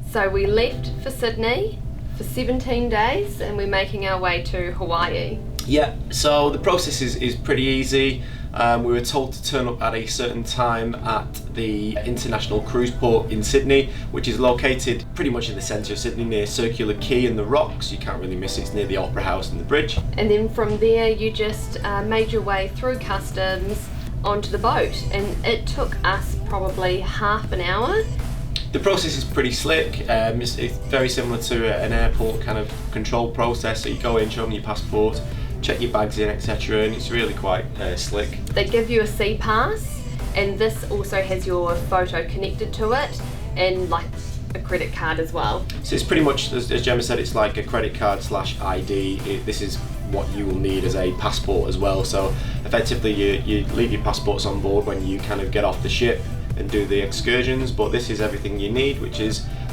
So we left for Sydney for 17 days and we're making our way to Hawaii. Yeah, so the process is pretty easy. We were told to turn up at a certain time at the International Cruise Port in Sydney, which is located pretty much in the centre of Sydney near Circular Quay and the Rocks. You can't really miss it, it's near the Opera House and the bridge. And then from there you just made your way through customs onto the boat, and it took us probably half an hour. The process is pretty slick. It's very similar to an airport kind of control process. So you go in, show them your passport, check your bags in, etc. And it's really quite slick. They give you a C pass, and this also has your photo connected to it, and like a credit card as well. So it's pretty much, as Gemma said, it's like a credit card / ID. This is what you will need as a passport as well. So effectively you leave your passports on board when you kind of get off the ship and do the excursions, but this is everything you need, which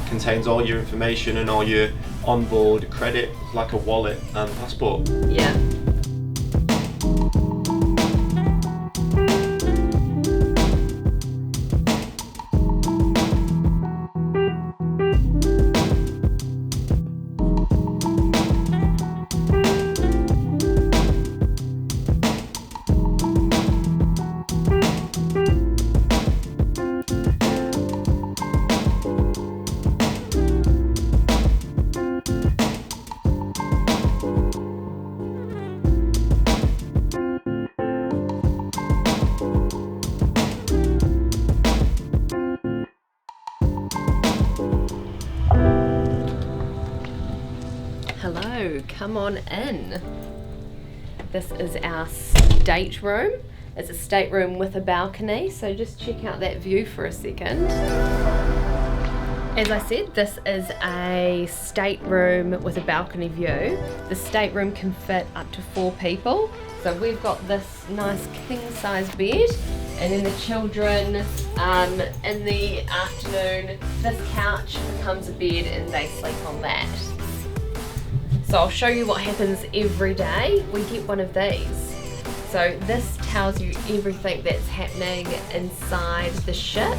contains all your information and all your onboard credit, like a wallet and passport. Yeah. Hello, come on in. This is our stateroom. It's a stateroom with a balcony, so just check out that view for a second. As I said, this is a stateroom with a balcony view. The stateroom can fit up to 4 people. So we've got this nice king-size bed, and then the children, in the afternoon, this couch becomes a bed and they sleep on that. So I'll show you what happens every day. We get one of these. So this tells you everything that's happening inside the ship.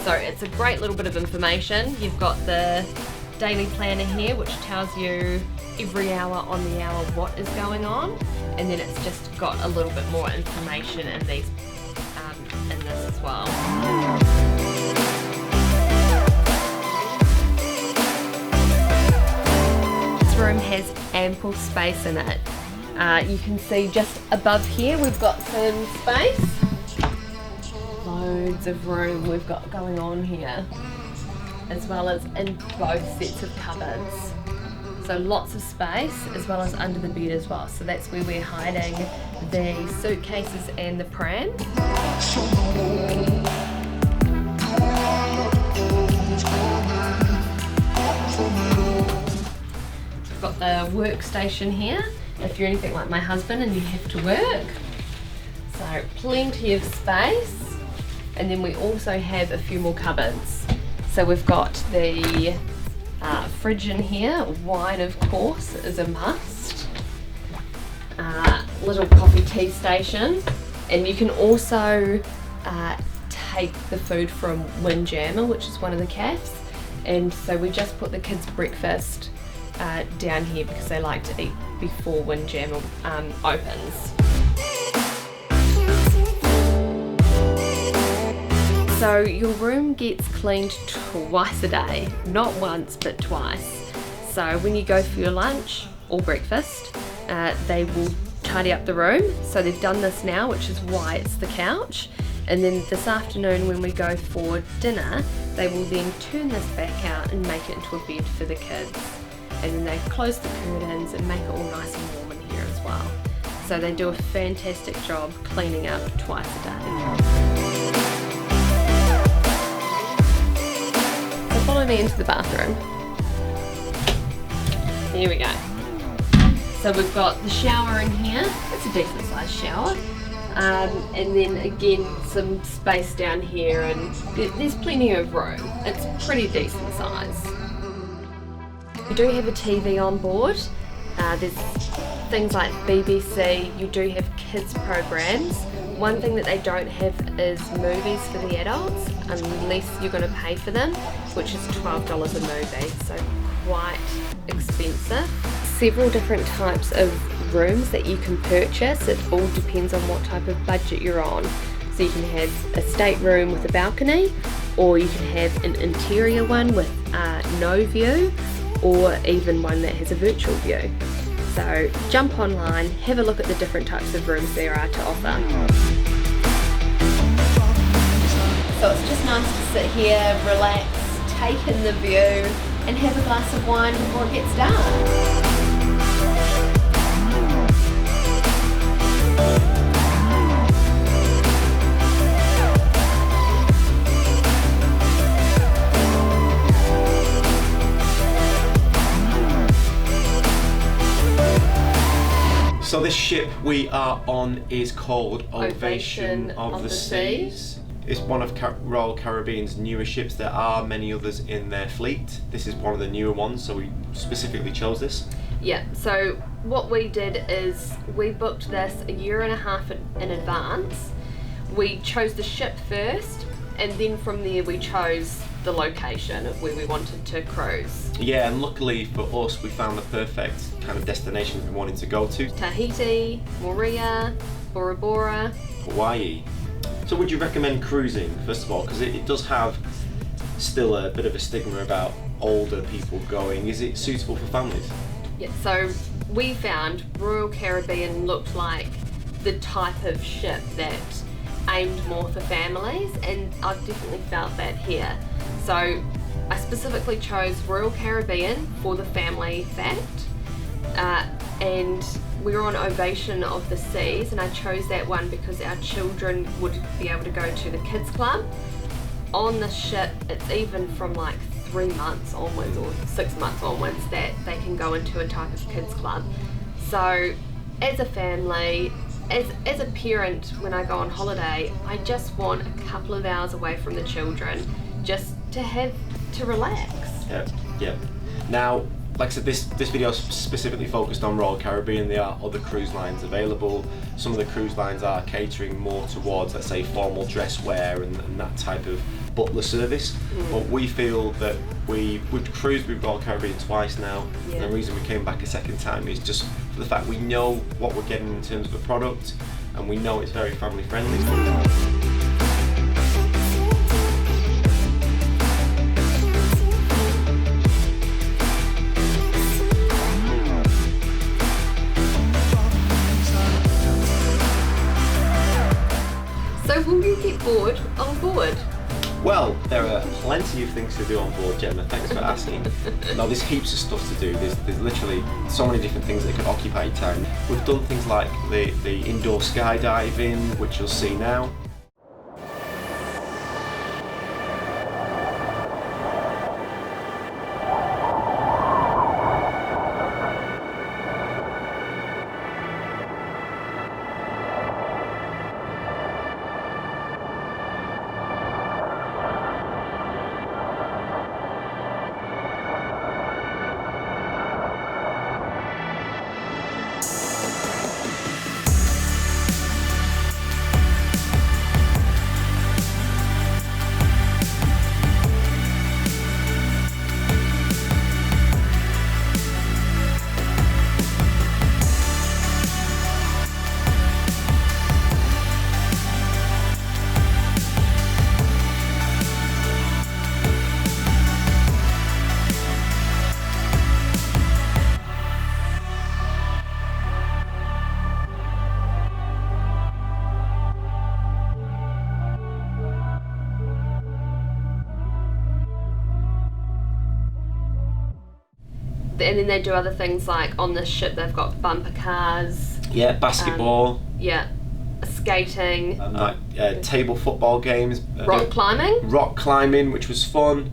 So it's a great little bit of information. You've got the daily planner here, which tells you every hour on the hour what is going on, and then it's just got a little bit more information in these in this as well. This room has ample space in it. You can see just above here we've got some space. Loads of room we've got going on here, as well as in both sets of cupboards. So lots of space, as well as under the bed as well. So that's where we're hiding the suitcases and the pram. We've got the workstation here, if you're anything like my husband and you have to work. So plenty of space. And then we also have a few more cupboards. So we've got the fridge in here. Wine, of course, is a must. Little coffee tea station, and you can also take the food from Windjammer, which is one of the cafes, and so we just put the kids' breakfast down here because they like to eat before Windjammer opens. So your room gets cleaned twice a day, not once but twice. So when you go for your lunch or breakfast, they will tidy up the room. So they've done this now, which is why it's the couch. And then this afternoon when we go for dinner, they will then turn this back out and make it into a bed for the kids. And then they close the curtains and make it all nice and warm in here as well. So they do a fantastic job cleaning up twice a day. Follow me into the bathroom. Here we go. So we've got the shower in here. It's a decent sized shower. And then again some space down here, and there's plenty of room. It's pretty decent size. We do have a TV on board. There's things like BBC, you do have kids programs. One thing that they don't have is movies for the adults, unless you're going to pay for them, which is $12 a movie, so quite expensive. Several different types of rooms that you can purchase. It all depends on what type of budget you're on. So you can have a stateroom with a balcony, or you can have an interior one with no view, or even one that has a virtual view. So jump online, have a look at the different types of rooms there are to offer. So it's just nice to sit here, relax, take in the view, and have a glass of wine before it gets dark. So this ship we are on is called Ovation of the Seas. It's one of Royal Caribbean's newer ships. There are many others in their fleet. This is one of the newer ones, so we specifically chose this. Yeah, so what we did is we booked this a year and a half in advance. We chose the ship first, and then from there we chose the location of where we wanted to cruise. Yeah, and luckily for us, we found the perfect kind of destination we wanted to go to. Tahiti, Moorea, Bora Bora. Hawaii. So would you recommend cruising, first of all? Because it does have still a bit of a stigma about older people going. Is it suitable for families? Yeah, so we found Royal Caribbean looked like the type of ship that aimed more for families, and I've definitely felt that here. So I specifically chose Royal Caribbean for the family fact, and we were on Ovation of the Seas, and I chose that one because our children would be able to go to the kids club. On the ship, it's even from like 3 months onwards or 6 months onwards that they can go into a type of kids club. So as a family, as a parent, when I go on holiday, I just want a couple of hours away from the children, just to relax. Yeah. Now, like I said, this video is specifically focused on Royal Caribbean. There are other cruise lines available. Some of the cruise lines are catering more towards, let's say, formal dress wear and that type of butler service. But we feel that we've cruised with Royal Caribbean twice now, and the reason we came back a second time is just for the fact we know what we're getting in terms of the product, and we know it's very family friendly. So will you get bored on board? Well, there are plenty of things to do on board, Gemma. Thanks for asking. No, there's heaps of stuff to do. There's literally so many different things that could occupy your time. We've done things like the indoor skydiving, which you'll see now. And then they do other things like on this ship they've got bumper cars. Yeah, basketball. Skating. Table football games. Rock climbing. Rock climbing, which was fun.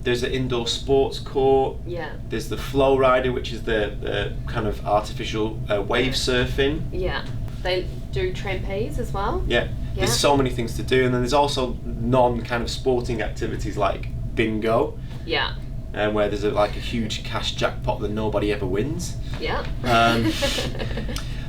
There's an indoor sports court. Yeah. There's the flow rider, which is the kind of artificial wave surfing. Yeah. They do trapeze as well. Yeah. There's so many things to do, and then there's also non kind of sporting activities like bingo. Yeah. where there's like a huge cash jackpot that nobody ever wins. Yeah.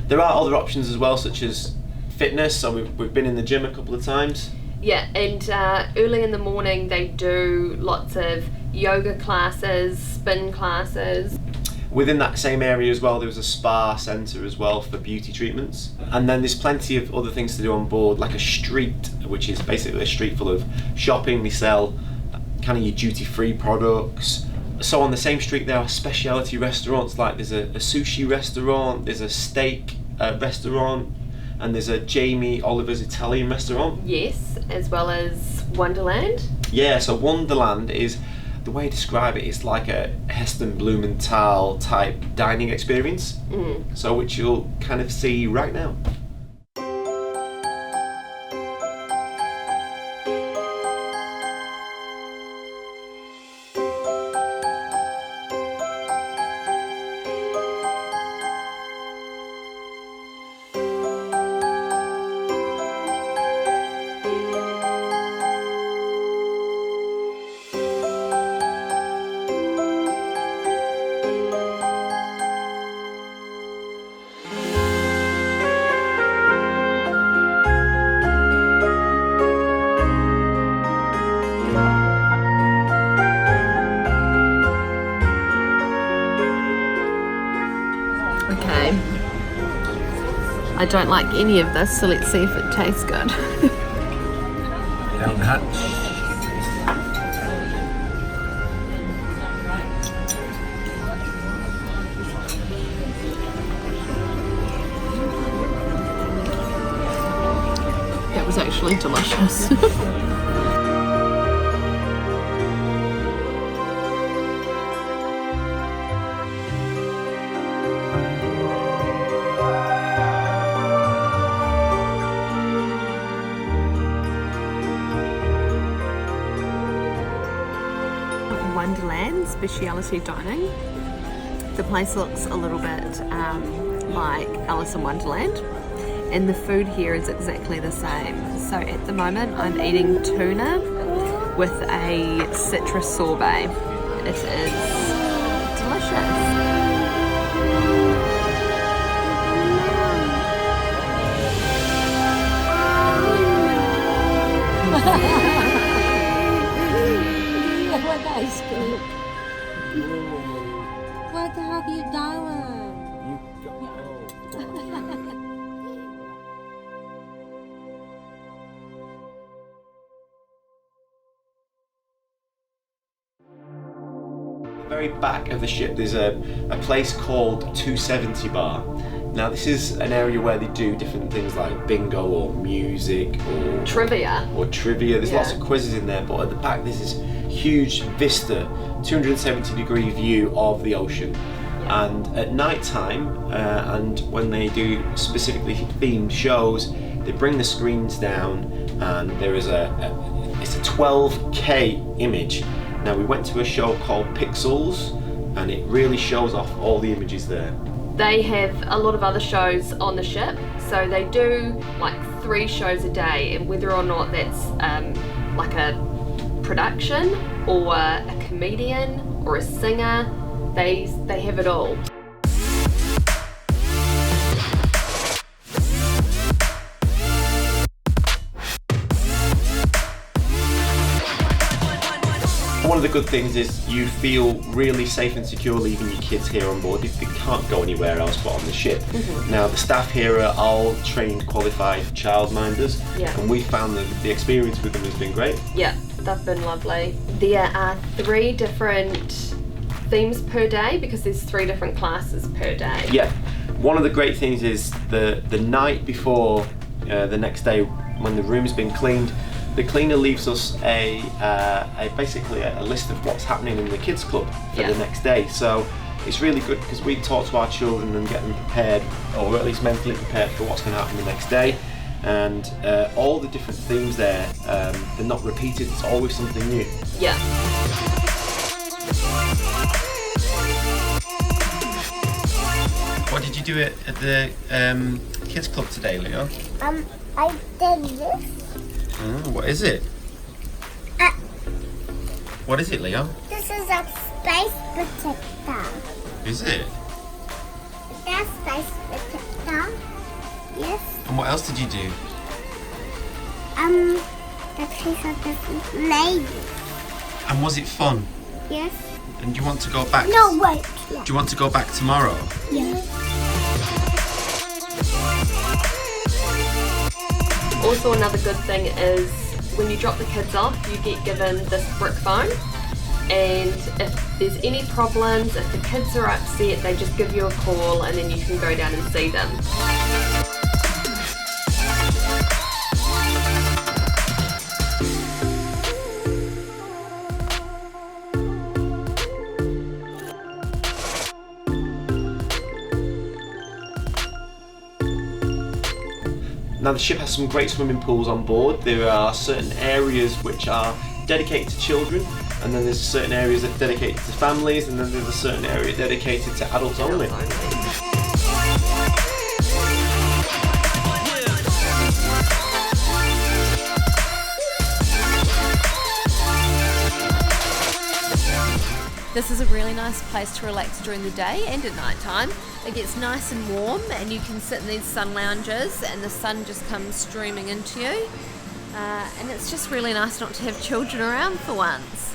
There are other options as well, such as fitness. So we've been in the gym a couple of times. Yeah, and early in the morning they do lots of yoga classes, spin classes. Within that same area as well, there was a spa centre as well for beauty treatments. And then there's plenty of other things to do on board, like a street, which is basically a street full of shopping. They sell kind of your duty-free products. So on the same street there are specialty restaurants, like there's a sushi restaurant, there's a steak restaurant, and there's a Jamie Oliver's Italian restaurant. Yes, as well as Wonderland. Yeah, so Wonderland is, the way I describe it, it's like a Heston Blumenthal type dining experience. So which you'll kind of see right now. Okay. I don't like any of this, so let's see if it tastes good. Down the hatch. That was actually delicious. Wonderland Speciality Dining. The place looks a little bit like Alice in Wonderland, and the food here is exactly the same. So at the moment I'm eating tuna with a citrus sorbet. It is delicious. Ice cream. What have you done? Very back of the ship there's a place called 270 Bar. Now this is an area where they do different things like bingo or music or Trivia. There's lots of quizzes in there, but at the back there's this huge vista, 270-degree view of the ocean. And at night time, and when they do specifically themed shows, they bring the screens down, and there is it's a 12K image. Now we went to a show called Pixels, and it really shows off all the images there. They have a lot of other shows on the ship, so they do like 3 shows a day, and whether or not that's like a production or a comedian or a singer, they have it all. One of the good things is you feel really safe and secure leaving your kids here on board. They can't go anywhere else but on the ship. Now the staff here are all trained, qualified childminders, and we found that the experience with them has been great. Yeah, they've been lovely. There are 3 different themes per day because there's 3 different classes per day. Yeah, one of the great things is the night before the next day, when the room's been cleaned, the cleaner leaves us basically a list of what's happening in the kids club for the next day. So it's really good because we talk to our children and get them prepared, or at least mentally prepared for what's going to happen the next day. And all the different themes there, they're not repeated, it's always something new. Yeah. What did you do at the kids club today, Leo? I did this. What is it? What is it, Leo? This is a space protector. Is it? That's space protector. Yes. And what else did you do? The piece of the lady. And was it fun? Yes. And do you want to go back? No, wait. Do you want to go back tomorrow? Yes. Also, another good thing is when you drop the kids off, you get given this brick phone. And if there's any problems, if the kids are upset, they just give you a call and then you can go down and see them. Now the ship has some great swimming pools on board. There are certain areas which are dedicated to children, and then there's certain areas that are dedicated to families, and then there's a certain area dedicated to adults only. This is a really nice place to relax during the day and at night time. It gets nice and warm and you can sit in these sun lounges and the sun just comes streaming into you. And it's just really nice not to have children around for once.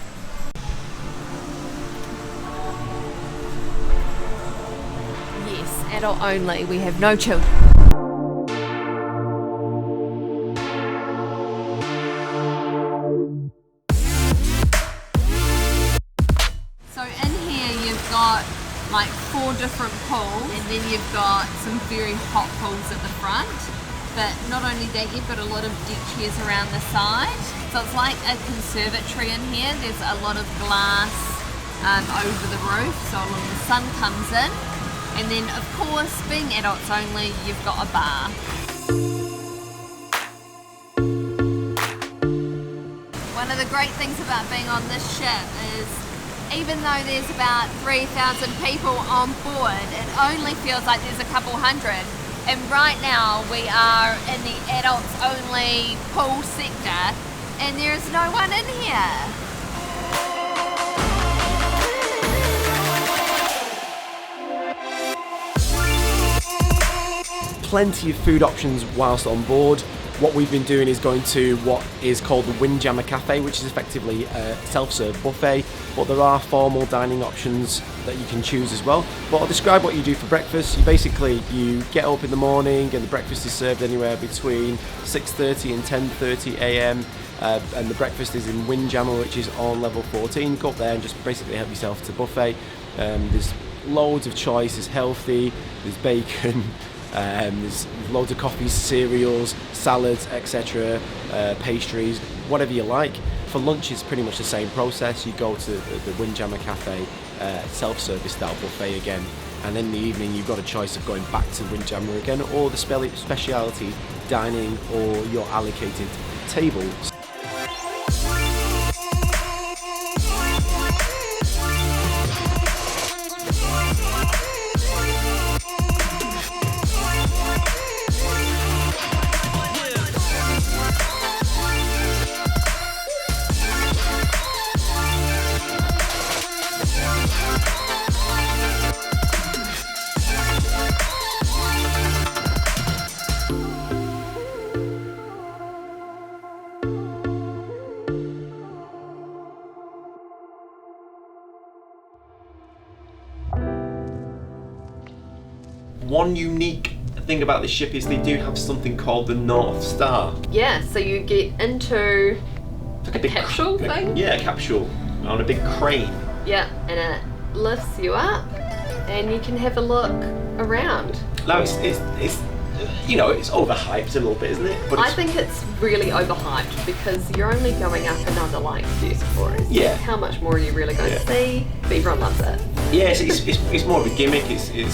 Yes, adult only. We have no children. So in here you've got like 4 different pools and then you've got some very hot pools at the front. But not only that, you've got a lot of deck chairs around the side. So it's like a conservatory in here. There's a lot of glass over the roof, so a lot of the sun comes in. And then of course, being adults only, you've got a bar. One of the great things about being on this ship is even though there's about 3,000 people on board, it only feels like there's a couple hundred. And right now we are in the adults only pool sector and there's no one in here. Plenty of food options whilst on board. What we've been doing is going to what is called the Windjammer Cafe, which is effectively a self-serve buffet, but there are formal dining options that you can choose as well. But I'll describe what you do for breakfast. You get up in the morning and the breakfast is served anywhere between 6:30 and 10:30 a.m. And the breakfast is in Windjammer, which is on level 14. Go up there and just basically help yourself to buffet. There's loads of choice. There's healthy, there's bacon, there's loads of coffees, cereals, salads, etc., pastries, whatever you like. For lunch it's pretty much the same process. You go to the Windjammer Cafe, self-service style buffet again, and in the evening you've got a choice of going back to Windjammer again, or the speciality dining, or your allocated tables. One unique thing about this ship is they do have something called the North Star. Yeah, so you get into It's like a capsule thing? Yeah, a capsule on a big crane. Yeah, and it lifts you up and you can have a look around. Now it's you know, it's overhyped a little bit, isn't it? But I think it's really overhyped because you're only going up another like 30 stories. Yeah. How much more are you really going to see? But everyone loves it. yeah, it's more of a gimmick. It's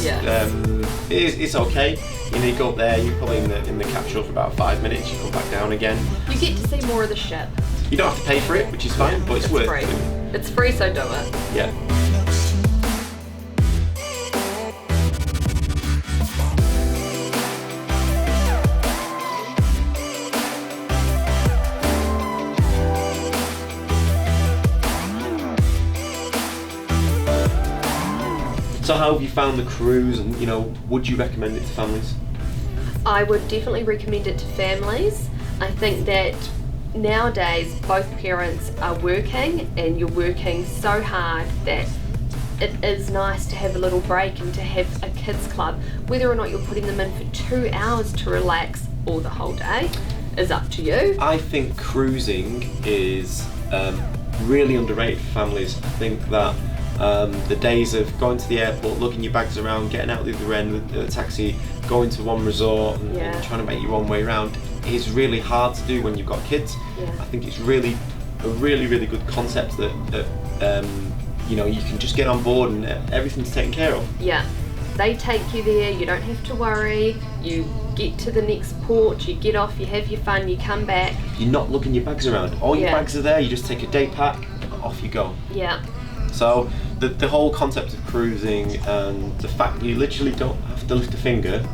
okay. You know, you go up there, you're probably in the capsule for about 5 minutes. You come back down again. You get to see more of the ship. You don't have to pay for it, which is fine, but it's worth free. it. It's free, so do it. Yeah. So how have you found the cruise, and you know, would you recommend it to families? I would definitely recommend it to families. I think that nowadays both parents are working, and you're working so hard that it is nice to have a little break and to have a kids club. Whether or not you're putting them in for 2 hours to relax or the whole day is up to you. I think cruising is really underrated for families. I think that the days of going to the airport, looking your bags around, getting out the other end with a taxi, going to one resort and trying to make your own way around is really hard to do when you've got kids. I think it's really a really good concept that you know, you can just get on board and everything's taken care of. Yeah, they take you there, you don't have to worry, you get to the next port, you get off, you have your fun, you come back. You're not looking your bags around. All your bags are there, you just take a day pack, off you go. Yeah. So the whole concept of cruising and the fact that you literally don't have to lift a finger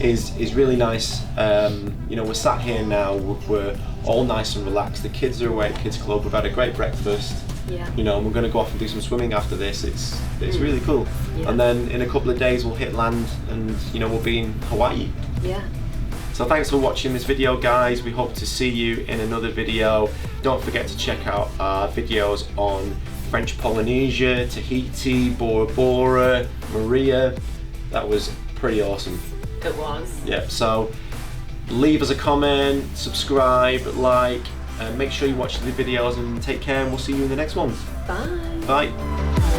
is really nice. You know, we're sat here now, we're all nice and relaxed. The kids are away at Kids Club, we've had a great breakfast. You know, and we're going to go off and do some swimming after this. It's really cool. And then in a couple of days we'll hit land and, you know, we'll be in Hawaii. So thanks for watching this video, guys. We hope to see you in another video. Don't forget to check out our videos on French Polynesia, Tahiti, Bora Bora, Maria. That was pretty awesome. It was. Yeah, so leave us a comment, subscribe, like, make sure you watch the videos, and take care, and we'll see you in the next ones. Bye. Bye.